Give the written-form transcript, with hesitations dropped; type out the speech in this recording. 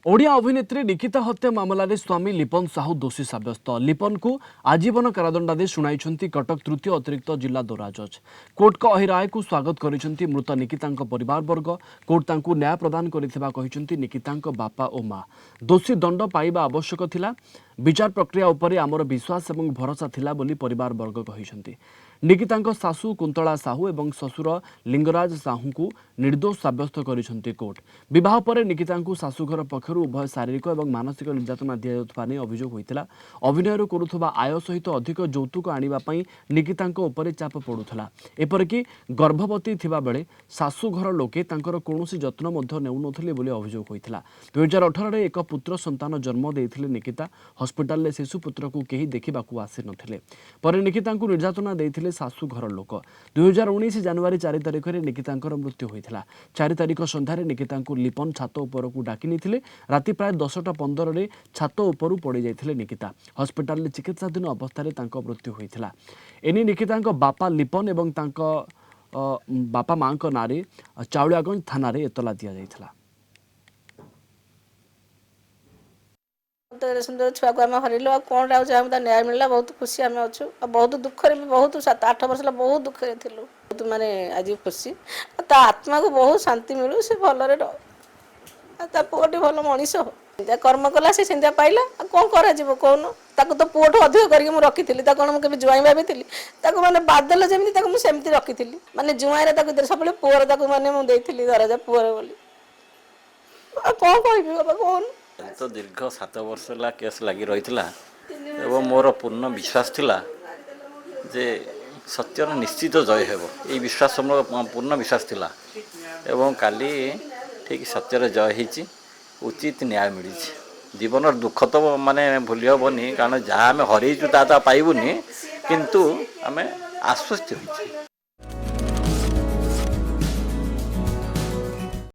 ओडिया अभिनेत्री निकिता हत्या मामलें स्वामी लिपन साहू दोषी सब्यस्त। लिपन को आजीवन कारादंडादेश शुणाई कटक तृतीय अतिरिक्त जिला दौरा जज। कोर्ट का राय को स्वागत करिसेंती मृत निकिता परिवार वर्ग। कोर्ट तांकु न्याय प्रदान करिथिबा कहिसेंती निकिता बापा और माँ। दोषी दंड पाइबा आवश्यक थिला। विचार प्रक्रिया उपरे आमर विश्वास और भरोसा थिला बोली परिवार वर्ग कहिसेंती। निकिता सासू कुंतला साहू और ससुर लिंगराज साहू को निर्दोष सब्यस्त करिसेंती कोर्ट। विवाह पर निकिता शाशुघर पक्षर उभय शारीरिक और मानसिक निर्यातना दि अभियोग होता। अभिनय करुवा आय सहित अधिक यौतुक आने निकिता चाप पड़ूला। एपरिक गर्भवती थिबा बेले शाशुघर लोके कौन जत्न नेउनथिले बोली अभियोग होता। 2018 में एक पुत्र संतान जन्म देते निकिता। हस्पिटाल में शिशुपुत्र को कहीं देखा आसी नथिले। पर निकिता निर्यातना देते शाशुघर लोक। 2019 जनवरी 4 तारिख में निकिता मृत्यु होता। 4 तारिख सन्धार निकिता लिपन छात उपर को डाकी नहीं। राति प्राय 10:15 में छात उपर पड़ जाते निकिता। हस्पिटाल में चिकित्साधीन अवस्था मृत्यु होता। एने निकिता बापा लिपन और बापा माँ ना चाउलियागंज थाना एतला दि जाइथिला। सुंदर छुआ को आम हरलु आ कौन न्याय मिलला। बहुत खुशी आम अच्छु। बहुत दुखरे भी बहुत 7-8 वर्ष बहुत दुखरे थिलु। बहुत माने आज खुशी आत्मा को बहुत शांति मिलू। से भलरे पुओटी भल मनीष हो कर्म कला से सेंदिया पाइला कौन करा कौन ताको तो पुओठू अधिक करके मुझे रखी कौन मुझे जुआई भाभी माने बादल जमी मुझे रखी माने जुआई सब पुअर माने मुझे धराजा पुअर बोली कौन कह बाबा कौन तो दीर्घ 7 वर्ष है केस लगी रही है। मोर पूर्ण विश्वास थिला जे सत्यर निश्चित जय हेब ये विश्वास मोर पूर्ण विश्वास थिला। एवं काली ठीक सत्यर जय होती उचित न्याय मिली। जीवन दुख तो माने भूली हेनी कारण जहाँ आम हरईचु ता पाइबुनी किंतु आम आश्वस्त होइछि।